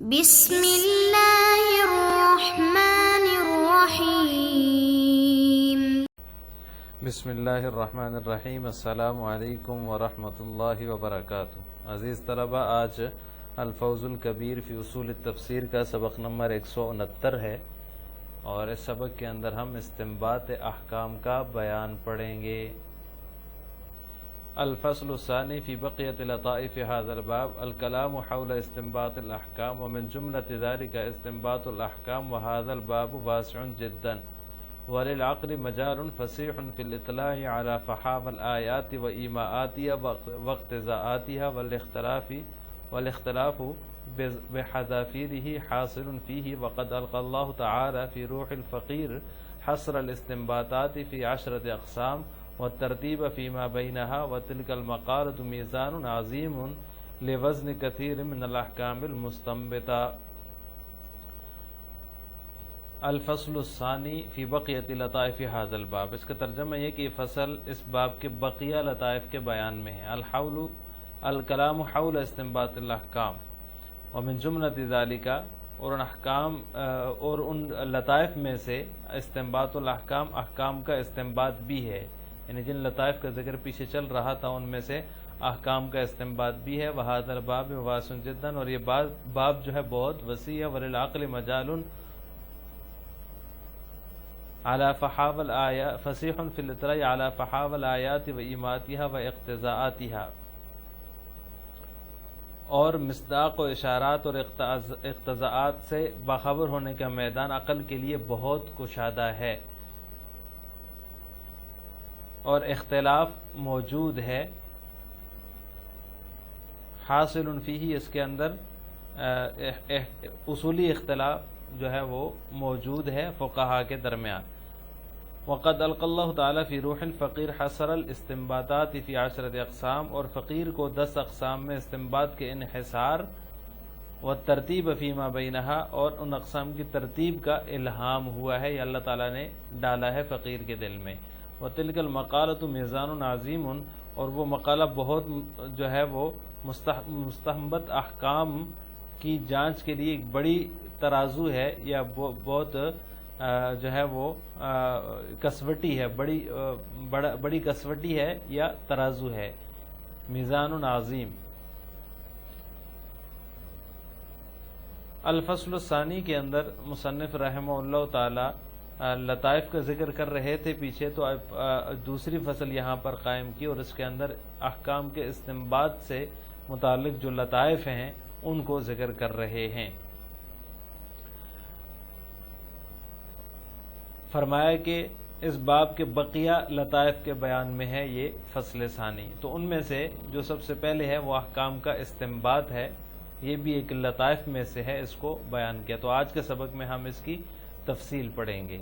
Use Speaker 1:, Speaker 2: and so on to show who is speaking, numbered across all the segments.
Speaker 1: بسم اللہ الرحمن الرحیم۔
Speaker 2: بسم اللہ الرحمن الرحیم۔ السلام علیکم ورحمۃ اللہ وبرکاتہ۔ عزیز طلبہ، آج الفوز الکبیر فی اصول التفسیر کا سبق نمبر 169 ہے، اور اس سبق کے اندر ہم استنباط احکام کا بیان پڑھیں گے۔ الفصل الثانی فی بقیۃ لطائف هذا الباب الکلام حول استنباط الاحکام ومن جملۃ ذلك استنباط الاحکام وهذا الباب واسع جدا وللعقل مجال فصیح فی الاطلاع على فحاوى الآیات وإیماءاتها واقتضاءاتها والاختلاف بحذافیره حاصل فيه، وقد ألقى الله تعالى في روح الفقیر حصر الاستنباطات في 10 اقسام والترتیب فيما بينها، وتلك المقالة میزان عظیم لوزن كثير من الاحکام المستنبطہ۔ الفصل الثانی فی بقیۃ لطائف هذا الباب، اس کا ترجمہ یہ کہ یہ فصل اس باب کے بقیہ لطائف کے بیان میں ہے۔ الحول الکلام حول استنباط الاحکام ومن جملۃ ذالک، اور ان احکام اور ان لطائف میں سے استنباط الاحکام، احکام کا استنباط بھی ہے، یعنی جن لطائف کا ذکر پیچھے چل رہا تھا ان میں سے احکام کا استنباط بھی ہے۔ وہذا الباب واسع جدا، اور یہ باب جو ہے بہت وسیع ہے۔ وللعقل مجال على فحاوى الآیات فصیح فی الاطلاع على فحاوى الآیات وإیماءاتها واقتضاءاتها، اور مصداق و اشارات اور اقتضاءات سے باخبر ہونے کا میدان عقل کے لیے بہت کشادہ ہے، اور اختلاف موجود ہے۔ حاصل فیہ، اس کے اندر اصولی اختلاف جو ہے وہ موجود ہے فقہا کے درمیان۔ وقد القى اللہ تعالی فی روح الفقیر حصر الاستنباطات فی 10 اقسام، اور فقیر کو 10 اقسام میں استنباط کے انحصار والترتیب فیما بینہا، اور ان اقسام کی ترتیب کا الہام ہوا ہے، یہ اللہ تعالی نے ڈالا ہے فقیر کے دل میں۔ وتلک المقالۃ میزان عظیم، اور وہ مقالہ بہت جو ہے وہ مستنبط احکام کی جانچ کے لیے ایک بڑی ترازو ہے، یا بہت جو ہے وہ کسوٹی ہے، بڑی کسوٹی ہے یا ترازو ہے، میزان عظیم۔ الفصل الثانی کے اندر مصنف رحمہ اللہ تعالی لطائف کا ذکر کر رہے تھے پیچھے، تو دوسری فصل یہاں پر قائم کی، اور اس کے اندر احکام کے استنباط سے متعلق جو لطائف ہیں ان کو ذکر کر رہے ہیں۔ فرمایا کہ اس باب کے بقیہ لطائف کے بیان میں ہے یہ فصل ثانی، تو ان میں سے جو سب سے پہلے ہے وہ احکام کا استنباط ہے، یہ بھی ایک لطائف میں سے ہے، اس کو بیان کیا۔ تو آج کے سبق میں ہم اس کی تفصیل پڑھیں گے۔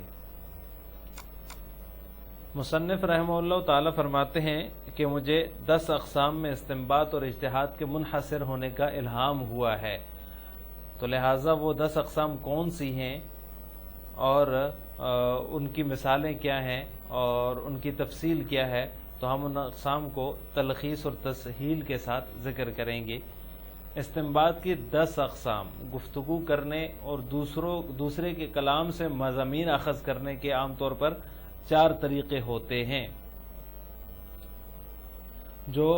Speaker 2: مصنف رحمہ اللہ تعالی فرماتے ہیں کہ مجھے 10 اقسام میں استنباط اور اجتہاد کے منحصر ہونے کا الہام ہوا ہے، تو لہٰذا وہ 10 اقسام کون سی ہیں، اور ان کی مثالیں کیا ہیں، اور ان کی تفصیل کیا ہے، تو ہم ان اقسام کو تلخیص اور تسہیل کے ساتھ ذکر کریں گے۔ استنباط کی 10 اقسام، گفتگو کرنے اور دوسرے کے کلام سے مضامین اخذ کرنے کے عام طور پر 4 طریقے ہوتے ہیں، جو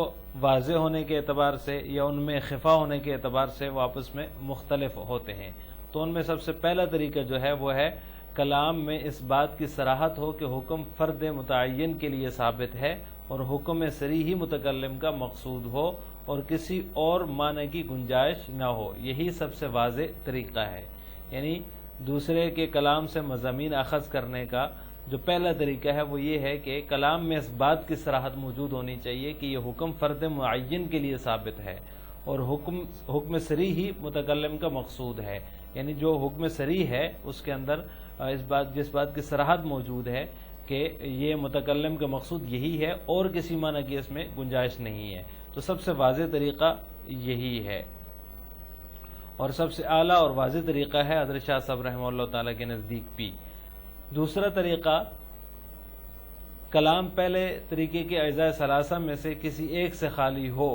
Speaker 2: واضح ہونے کے اعتبار سے یا ان میں خفا ہونے کے اعتبار سے وہ آپس میں مختلف ہوتے ہیں۔ تو ان میں سب سے پہلا طریقہ جو ہے وہ ہے کلام میں اس بات کی صراحت ہو کہ حکم فرد متعین کے لیے ثابت ہے، اور حکم صریح متکلم کا مقصود ہو، اور کسی اور معنی کی گنجائش نہ ہو۔ یہی سب سے واضح طریقہ ہے، یعنی دوسرے کے کلام سے مضامین اخذ کرنے کا جو پہلا طریقہ ہے وہ یہ ہے کہ کلام میں اس بات کی صراحت موجود ہونی چاہیے کہ یہ حکم فرد معین کے لیے ثابت ہے، اور حکم صریح ہی متکلم کا مقصود ہے، یعنی جو حکم صریح ہے اس کے اندر جس بات کی صراحت موجود ہے کہ یہ متکلم کا مقصود یہی ہے، اور کسی معنی کی اس میں گنجائش نہیں ہے، تو سب سے واضح طریقہ یہی ہے، اور سب سے اعلیٰ اور واضح طریقہ ہے حضرت شاہ صاحب رحمہ اللہ تعالیٰ کے نزدیک بھی۔ دوسرا طریقہ، کلام پہلے طریقے کے اجزاء ثلاثہ میں سے کسی ایک سے خالی ہو،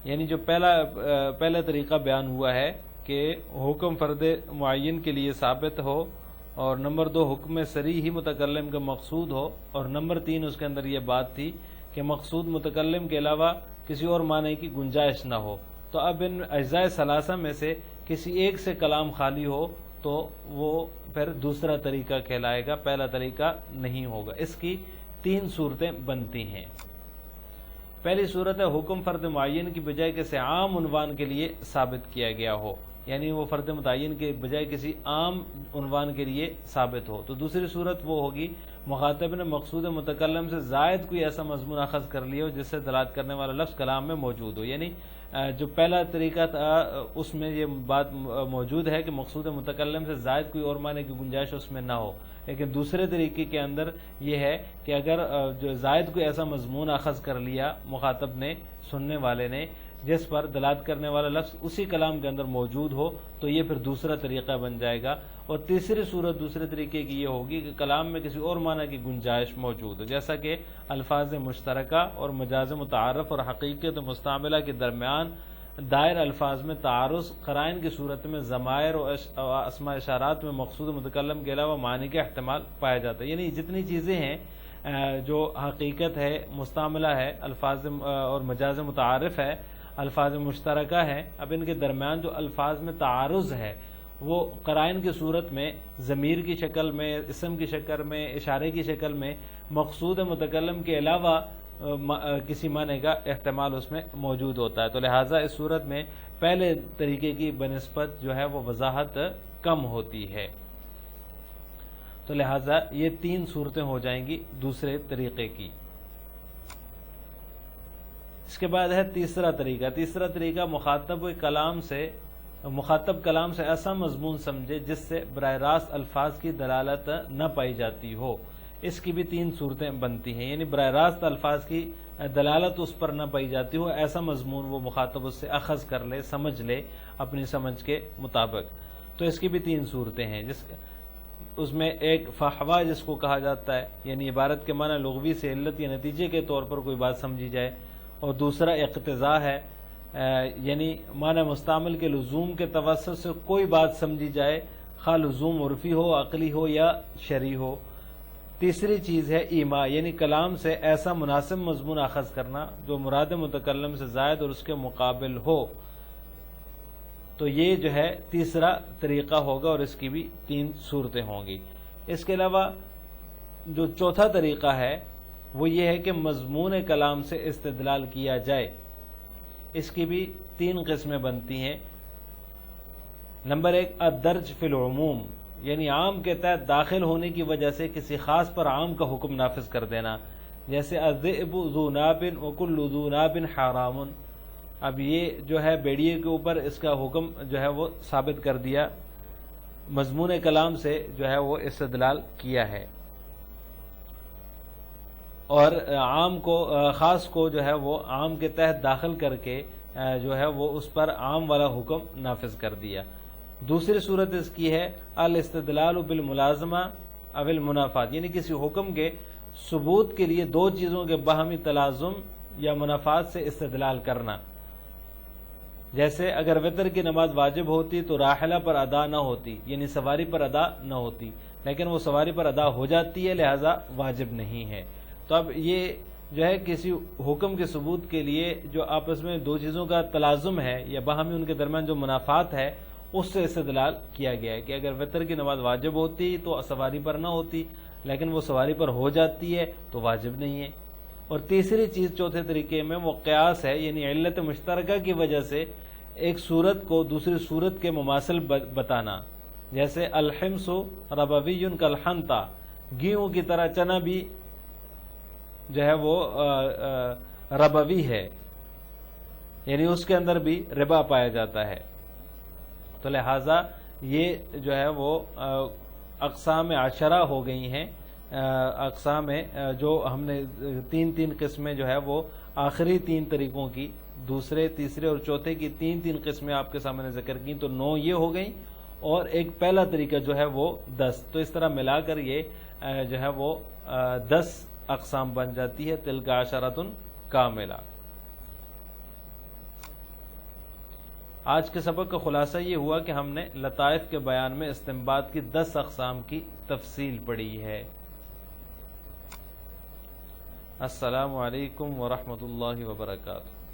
Speaker 2: یعنی جو پہلا طریقہ بیان ہوا ہے کہ حکم فرد معین کے لیے ثابت ہو، اور نمبر 2 حکم صریح ہی متکلم کا مقصود ہو، اور نمبر 3 اس کے اندر یہ بات تھی کہ مقصود متکلم کے علاوہ کسی اور معنی کی گنجائش نہ ہو۔ تو اب ان اجزاء ثلاثہ میں سے کسی ایک سے کلام خالی ہو تو وہ پھر دوسرا طریقہ کہلائے گا، پہلا طریقہ نہیں ہوگا۔ اس کی 3 صورتیں بنتی ہیں۔ پہلی صورت ہے حکم فرد معین کی بجائے کسی عام عنوان کے لیے ثابت کیا گیا ہو، یعنی وہ فرد متعین کے بجائے کسی عام عنوان کے لیے ثابت ہو۔ تو دوسری صورت وہ ہوگی مخاطب نے مقصود متکلم سے زائد کوئی ایسا مضمون اخذ کر لیا ہو جس سے دلالت کرنے والا لفظ کلام میں موجود ہو، یعنی جو پہلا طریقہ تھا اس میں یہ بات موجود ہے کہ مقصود متکلم سے زائد کوئی اور معنی کی گنجائش اس میں نہ ہو، لیکن دوسرے طریقے کے اندر یہ ہے کہ اگر جو زائد کوئی ایسا مضمون اخذ کر لیا مخاطب نے، سننے والے نے، جس پر دلالت کرنے والا لفظ اسی کلام کے اندر موجود ہو تو یہ پھر دوسرا طریقہ بن جائے گا۔ اور تیسری صورت دوسرے طریقے کی یہ ہوگی کہ کلام میں کسی اور معنی کی گنجائش موجود ہو، جیسا کہ الفاظ مشترکہ اور مجاز متعارف اور حقیقت مستعملہ کے درمیان دائر الفاظ میں تعارض قرائن کی صورت میں ضمائر اور اسماء اشارات میں مقصود متکلم کے علاوہ معنی کا احتمال پایا جاتا ہے، یعنی جتنی چیزیں ہیں جو حقیقت ہے، مستعملہ ہے، الفاظ اور مجاز متعارف ہے، الفاظ مشترکہ ہے، اب ان کے درمیان جو الفاظ میں تعارض ہے وہ قرائن کی صورت میں ضمیر کی شکل میں، اسم کی شکل میں، اشارے کی شکل میں مقصود متکلم کے علاوہ کسی معنی کا احتمال اس میں موجود ہوتا ہے۔ تو لہٰذا اس صورت میں پہلے طریقے کی بنسبت جو ہے وہ وضاحت کم ہوتی ہے، تو لہٰذا یہ 3 صورتیں ہو جائیں گی دوسرے طریقے کی۔ اس کے بعد ہے تیسرا طریقہ۔ تیسرا طریقہ مخاطب کلام سے ایسا مضمون سمجھے جس سے براہ راست الفاظ کی دلالت نہ پائی جاتی ہو۔ اس کی بھی 3 صورتیں بنتی ہیں، یعنی براہ راست الفاظ کی دلالت اس پر نہ پائی جاتی ہو، ایسا مضمون وہ مخاطب اس سے اخذ کر لے، سمجھ لے اپنی سمجھ کے مطابق۔ تو اس کی بھی 3 صورتیں ہیں، اس میں ایک فحوہ جس کو کہا جاتا ہے، یعنی عبارت کے معنی لغوی سے علت یا نتیجے کے طور پر کوئی بات سمجھی جائے، اور دوسرا اقتضاء ہے، یعنی معنی مستعمل کے لزوم کے توسط سے کوئی بات سمجھی جائے، خواہ لزوم عرفی ہو، عقلی ہو یا شرعی ہو۔ تیسری چیز ہے ایما، یعنی کلام سے ایسا مناسب مضمون اخذ کرنا جو مراد متکلم سے زائد اور اس کے مقابل ہو۔ تو یہ جو ہے تیسرا طریقہ ہوگا، اور اس کی بھی 3 صورتیں ہوں گی۔ اس کے علاوہ جو چوتھا طریقہ ہے وہ یہ ہے کہ مضمون کلام سے استدلال کیا جائے۔ اس کی بھی 3 قسمیں بنتی ہیں۔ نمبر 1 الدرج فی العموم، یعنی عام کے تحت داخل ہونے کی وجہ سے کسی خاص پر عام کا حکم نافذ کر دینا، جیسے الذئب ذو ناب وکل ذو ناب حرام۔ اب یہ جو ہے بیڑیے کے اوپر اس کا حکم جو ہے وہ ثابت کر دیا، مضمون کلام سے جو ہے وہ استدلال کیا ہے، اور عام کو خاص کو جو ہے وہ عام کے تحت داخل کر کے جو ہے وہ اس پر عام والا حکم نافذ کر دیا۔ دوسری صورت اس کی ہے الاستدلال بالملازمہ او المنافات، یعنی کسی حکم کے ثبوت کے لیے 2 چیزوں کے باہمی تلازم یا منافات سے استدلال کرنا۔ جیسے اگر وتر کی نماز واجب ہوتی تو راحلہ پر ادا نہ ہوتی، یعنی سواری پر ادا نہ ہوتی، لیکن وہ سواری پر ادا ہو جاتی ہے، لہذا واجب نہیں ہے۔ تو اب یہ جو ہے کسی حکم کے ثبوت کے لیے جو آپس میں 2 چیزوں کا تلازم ہے یا باہمی ان کے درمیان جو منافات ہے اس سے استدلال کیا گیا ہے کہ اگر وتر کی نماز واجب ہوتی تو سواری پر نہ ہوتی، لیکن وہ سواری پر ہو جاتی ہے تو واجب نہیں ہے۔ اور تیسری چیز چوتھے طریقے میں وہ قیاس ہے، یعنی علت مشترکہ کی وجہ سے ایک صورت کو دوسری صورت کے مماثل بتانا، جیسے الحمص ربوی کالحنطہ، گیہوں کی طرح چنا بھی جو ہے وہ ربوی ہے، یعنی اس کے اندر بھی ربا پایا جاتا ہے۔ تو لہٰذا یہ جو ہے وہ اقسام 10 ہو گئی ہیں، اقسام جو ہم نے 3 قسمیں جو ہے وہ آخری 3 طریقوں کی، دوسرے تیسرے اور چوتھے کی 3 قسمیں آپ کے سامنے ذکر کی، تو 9 یہ ہو گئیں، اور ایک پہلا طریقہ جو ہے وہ 10۔ تو اس طرح ملا کر یہ جو ہے وہ 10 اقسام بن جاتی ہے، تلک عشرۃ کاملہ۔ آج کے سبق کا خلاصہ یہ ہوا کہ ہم نے لطائف کے بیان میں استنباط کی 10 اقسام کی تفصیل پڑھی ہے۔ السلام علیکم ورحمۃ اللہ وبرکاتہ۔